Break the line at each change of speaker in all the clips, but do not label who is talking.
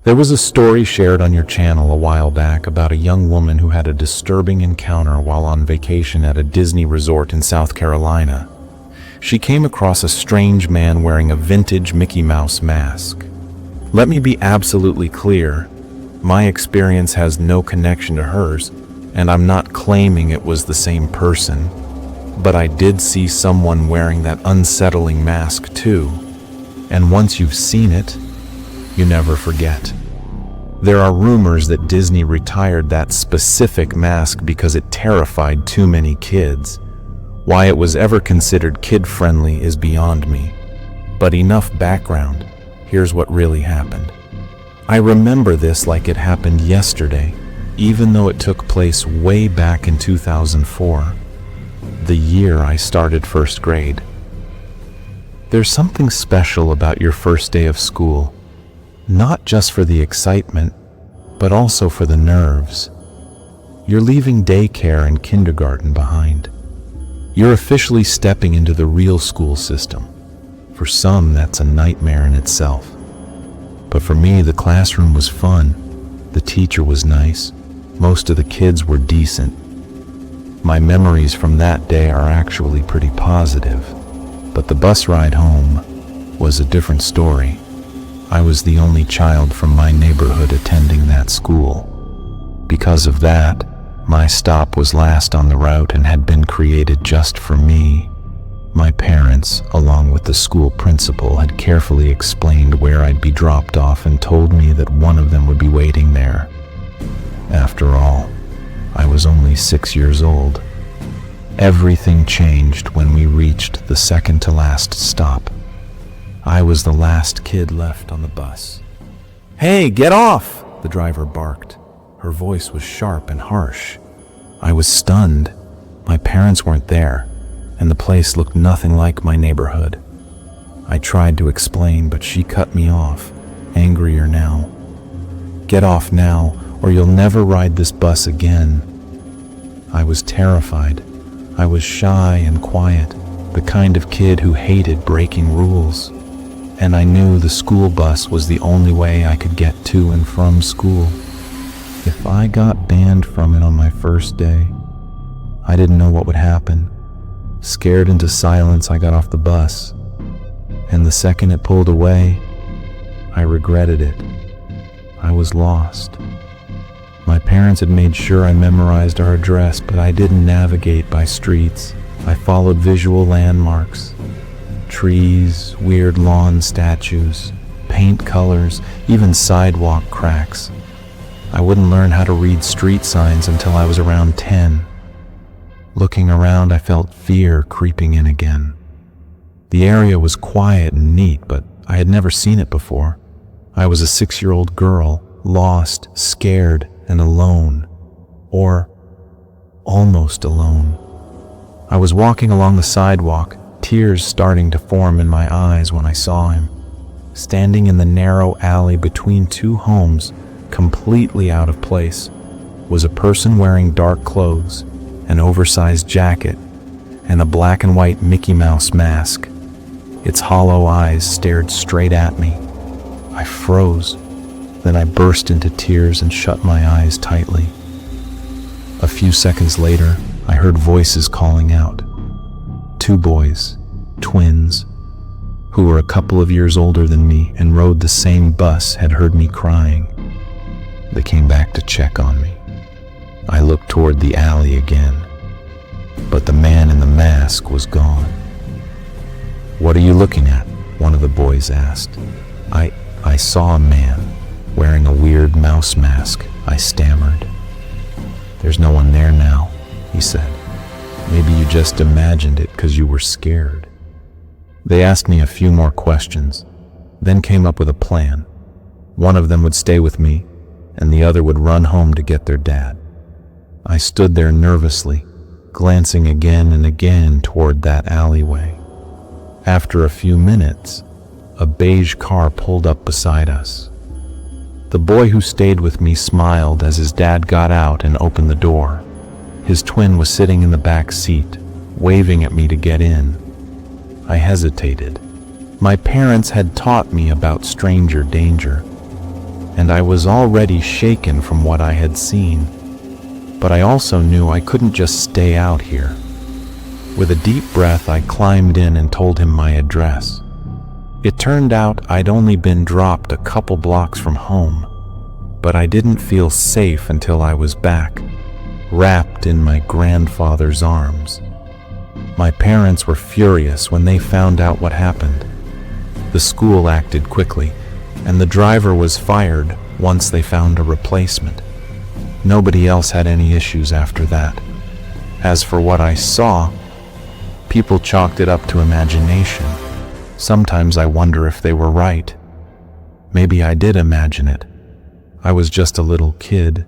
There was a story shared on your channel a while back about a young woman who had a disturbing encounter while on vacation at a Disney resort in South Carolina. She came across a strange man wearing a vintage Mickey Mouse mask. Let me be absolutely clear, my experience has no connection to hers, and I'm not claiming it was the same person, but I did see someone wearing that unsettling mask too, and once you've seen it, you never forget. There are rumors that Disney retired that specific mask because it terrified too many kids. Why it was ever considered kid-friendly is beyond me. But enough background. Here's what really happened. I remember this like it happened yesterday, even though it took place way back in 2004, the year I started first grade. There's something special about your first day of school. Not just for the excitement, but also for the nerves. You're leaving daycare and kindergarten behind. You're officially stepping into the real school system. For some, that's a nightmare in itself. But for me, the classroom was fun. The teacher was nice. Most of the kids were decent. My memories from that day are actually pretty positive. But the bus ride home was a different story. I was the only child from my neighborhood attending that school. Because of that, my stop was last on the route and had been created just for me. My parents, along with the school principal, had carefully explained where I'd be dropped off and told me that one of them would be waiting there. After all, I was only 6 years old. Everything changed when we reached the second to last stop. I was the last kid left on the bus. "Hey, get off!" the driver barked. Her voice was sharp and harsh. I was stunned. My parents weren't there, and the place looked nothing like my neighborhood. I tried to explain, but she cut me off, angrier now. "Get off now, or you'll never ride this bus again." I was terrified. I was shy and quiet, the kind of kid who hated breaking rules. And I knew the school bus was the only way I could get to and from school. If I got banned from it on my first day, I didn't know what would happen. Scared into silence, I got off the bus. And the second it pulled away, I regretted it. I was lost. My parents had made sure I memorized our address, but I didn't navigate by streets. I followed visual landmarks. Trees, weird lawn statues, paint colors, even sidewalk cracks. I wouldn't learn how to read street signs until I was around 10. Looking around, I felt fear creeping in again. The area was quiet and neat, but I had never seen it before. I was a 6-year-old girl, lost, scared, and alone. Or almost alone. I was walking along the sidewalk, tears starting to form in my eyes when I saw him. Standing in the narrow alley between two homes, completely out of place, was a person wearing dark clothes, an oversized jacket, and a black and white Mickey Mouse mask. Its hollow eyes stared straight at me. I froze. Then I burst into tears and shut my eyes tightly. A few seconds later, I heard voices calling out. 2 boys, twins, who were a couple of years older than me and rode the same bus, had heard me crying. They came back to check on me. I looked toward the alley again, but the man in the mask was gone. "What are you looking at?" one of the boys asked. I saw a man wearing a weird mouse mask, I stammered. "There's no one there now," he said. "Maybe you just imagined it because you were scared." They asked me a few more questions, then came up with a plan. One of them would stay with me, and the other would run home to get their dad. I stood there nervously, glancing again and again toward that alleyway. After a few minutes, a beige car pulled up beside us. The boy who stayed with me smiled as his dad got out and opened the door. His twin was sitting in the back seat, waving at me to get in. I hesitated. My parents had taught me about stranger danger. and I was already shaken from what I had seen. But I also knew I couldn't just stay out here. With a deep breath, I climbed in and told him my address. It turned out I'd only been dropped a couple blocks from home, but I didn't feel safe until I was back, wrapped in my grandfather's arms. My parents were furious when they found out what happened. The school acted quickly, and the driver was fired once they found a replacement. Nobody else had any issues after that. As for what I saw, people chalked it up to imagination. Sometimes I wonder if they were right. Maybe I did imagine it. I was just a little kid.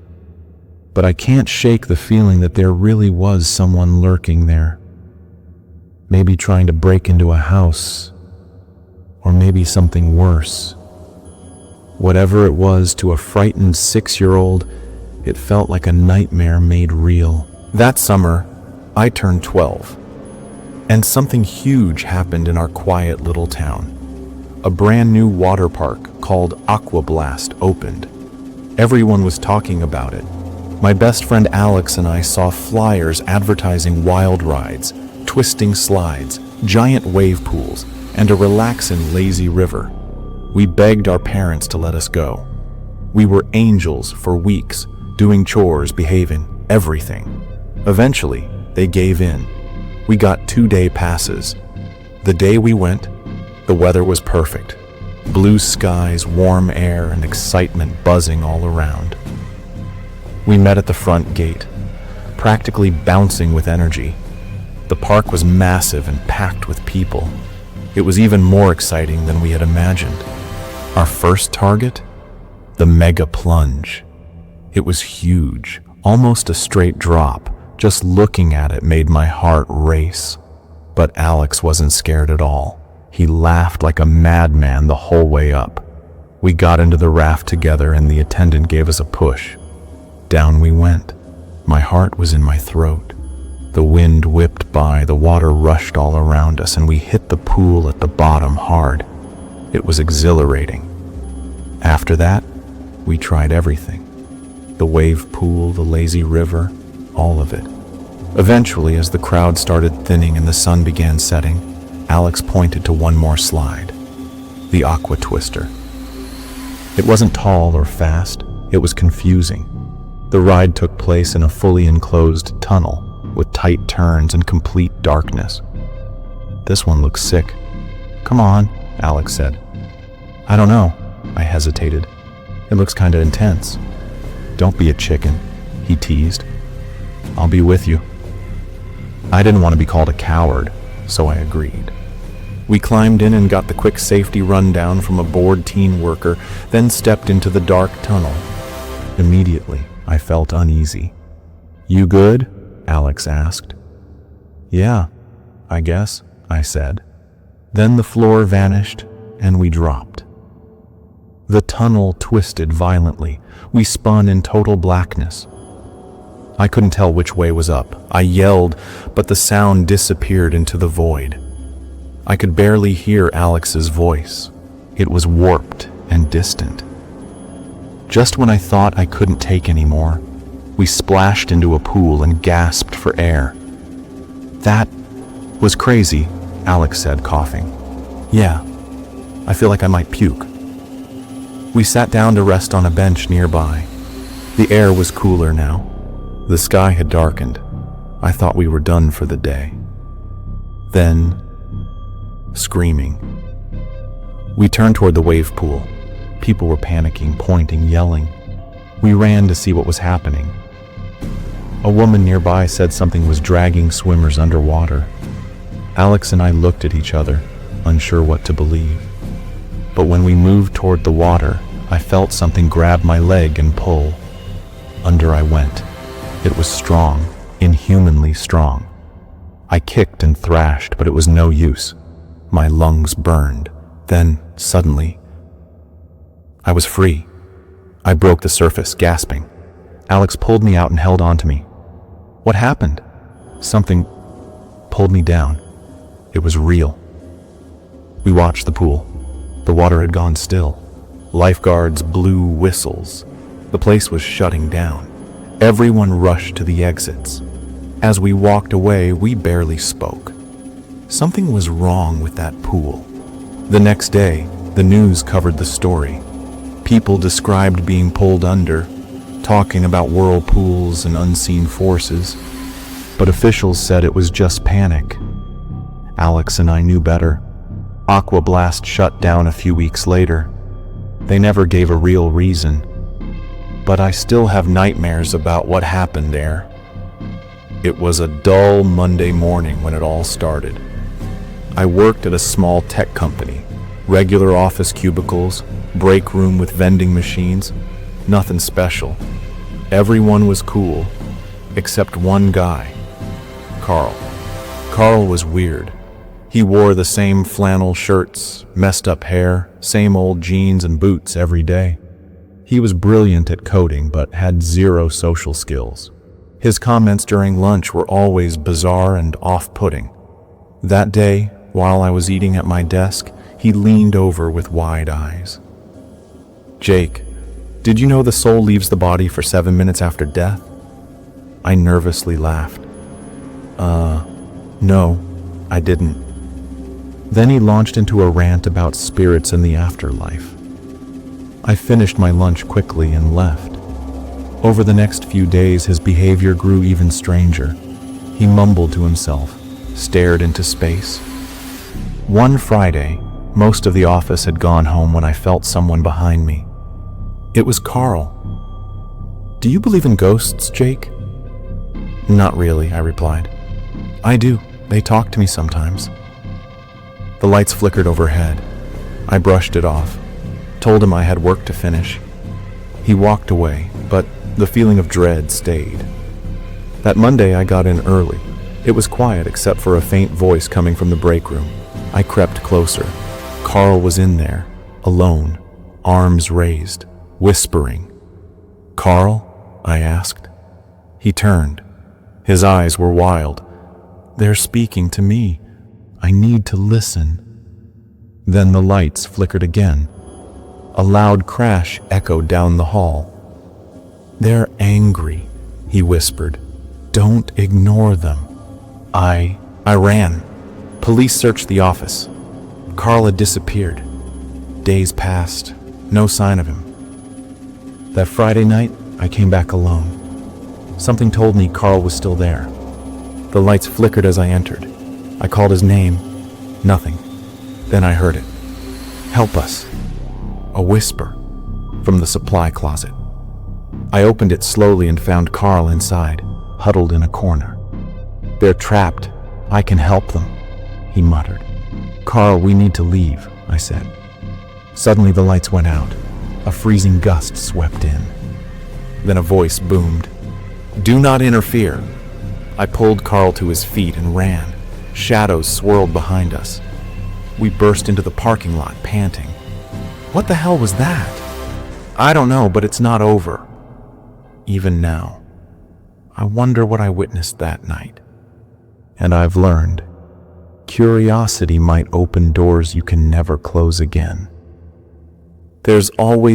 But I can't shake the feeling that there really was someone lurking there. Maybe trying to break into a house, or maybe something worse. Whatever it was, to a frightened 6-year-old, it felt like a nightmare made real. That summer, I turned 12, and something huge happened in our quiet little town. A brand new water park called Aqua Blast opened. Everyone was talking about it. My best friend Alex and I saw flyers advertising wild rides, twisting slides, giant wave pools, and a relaxing lazy river. We begged our parents to let us go. We were angels for weeks, doing chores, behaving, everything. Eventually, they gave in. We got 2-day passes. The day we went, the weather was perfect. Blue skies, warm air, and excitement buzzing all around. We met at the front gate, practically bouncing with energy. The park was massive and packed with people. It was even more exciting than we had imagined. Our first target? The mega plunge. It was huge, almost a straight drop. Just looking at it made my heart race. But Alex wasn't scared at all. He laughed like a madman the whole way up. We got into the raft together and the attendant gave us a push. Down we went. My heart was in my throat. The wind whipped by, the water rushed all around us, and we hit the pool at the bottom hard. It was exhilarating. After that, we tried everything. The wave pool, the lazy river, all of it. Eventually, as the crowd started thinning and the sun began setting, Alex pointed to one more slide, the Aqua Twister. It wasn't tall or fast, it was confusing. The ride took place in a fully enclosed tunnel with tight turns and complete darkness. This one looks sick. Come on, Alex said. I don't know, I hesitated. It looks kinda intense. Don't be a chicken, he teased. I'll be with you. I didn't want to be called a coward, so I agreed. We climbed in and got the quick safety rundown from a bored teen worker, then stepped into the dark tunnel. Immediately, I felt uneasy. You good? Alex asked. Yeah, I guess, I said. Then the floor vanished and we dropped. The tunnel twisted violently. We spun in total blackness. I couldn't tell which way was up. I yelled, but the sound disappeared into the void. I could barely hear Alex's voice. It was warped and distant. Just when I thought I couldn't take any more, we splashed into a pool and gasped for air. That was crazy, Alex said, coughing. Yeah, I feel like I might puke. We sat down to rest on a bench nearby. The air was cooler now. The sky had darkened. I thought we were done for the day. Then, screaming. We turned toward the wave pool. People were panicking, pointing, yelling. We ran to see what was happening. A woman nearby said something was dragging swimmers underwater. Alex and I looked at each other, unsure what to believe. But when we moved toward the water, I felt something grab my leg and pull. Under I went. It was strong, inhumanly strong. I kicked and thrashed, but it was no use. My lungs burned. Then, suddenly, I was free. I broke the surface, gasping. Alex pulled me out and held on to me. What happened? Something pulled me down. It was real. We watched the pool. The water had gone still, Lifeguards blew whistles. The place was shutting down. Everyone rushed to the exits. As we walked away, we barely spoke. Something was wrong with that pool. The next day, the news covered the story. People described being pulled under, talking about whirlpools and unseen forces, but officials said it was just panic. Alex and I knew better. Aqua Blast shut down a few weeks later. They never gave a real reason, but I still have nightmares about what happened there. It was a dull Monday morning when it all started. I worked at a small tech company, regular office cubicles, break room with vending machines, nothing special. Everyone was cool, except one guy, Carl. Carl was weird. He wore the same flannel shirts, messed up hair, same old jeans and boots every day. He was brilliant at coding, but had zero social skills. His comments during lunch were always bizarre and off-putting. That day, while I was eating at my desk, he leaned over with wide eyes. "Jake, did you know the soul leaves the body for 7 minutes after death?" I nervously laughed. No, I didn't." Then he launched into a rant about spirits in the afterlife. I finished my lunch quickly and left. Over the next few days, his behavior grew even stranger. He mumbled to himself, stared into space. One Friday, most of the office had gone home when I felt someone behind me. It was Carl. "Do you believe in ghosts, Jake?" "Not really," I replied. "I do. They talk to me sometimes." The lights flickered overhead. I brushed it off, told him I had work to finish. He walked away, but the feeling of dread stayed. That Monday I got in early. It was quiet except for a faint voice coming from the break room. I crept closer. Carl was in there, alone, arms raised, whispering. "Carl?" I asked. He turned. His eyes were wild. "They're speaking to me. I need to listen." Then the lights flickered again. A loud crash echoed down the hall. "They're angry," he whispered. "Don't ignore them." I ran. Police searched the office. Carl had disappeared. Days passed. No sign of him. That Friday night, I came back alone. Something told me Carl was still there. The lights flickered as I entered. I called his name. Nothing. Then I heard it. "Help us." A whisper from the supply closet. I opened it slowly and found Carl inside, huddled in a corner. "They're trapped. I can help them," he muttered. "Carl, we need to leave," I said. Suddenly the lights went out. A freezing gust swept in. Then a voice boomed. "Do not interfere." I pulled Carl to his feet and ran. Shadows swirled behind us. We burst into the parking lot, panting. What the hell was that? I don't know, but it's not over. Even now. I wonder what I witnessed that night. And I've learned, curiosity might open doors you can never close again. There's always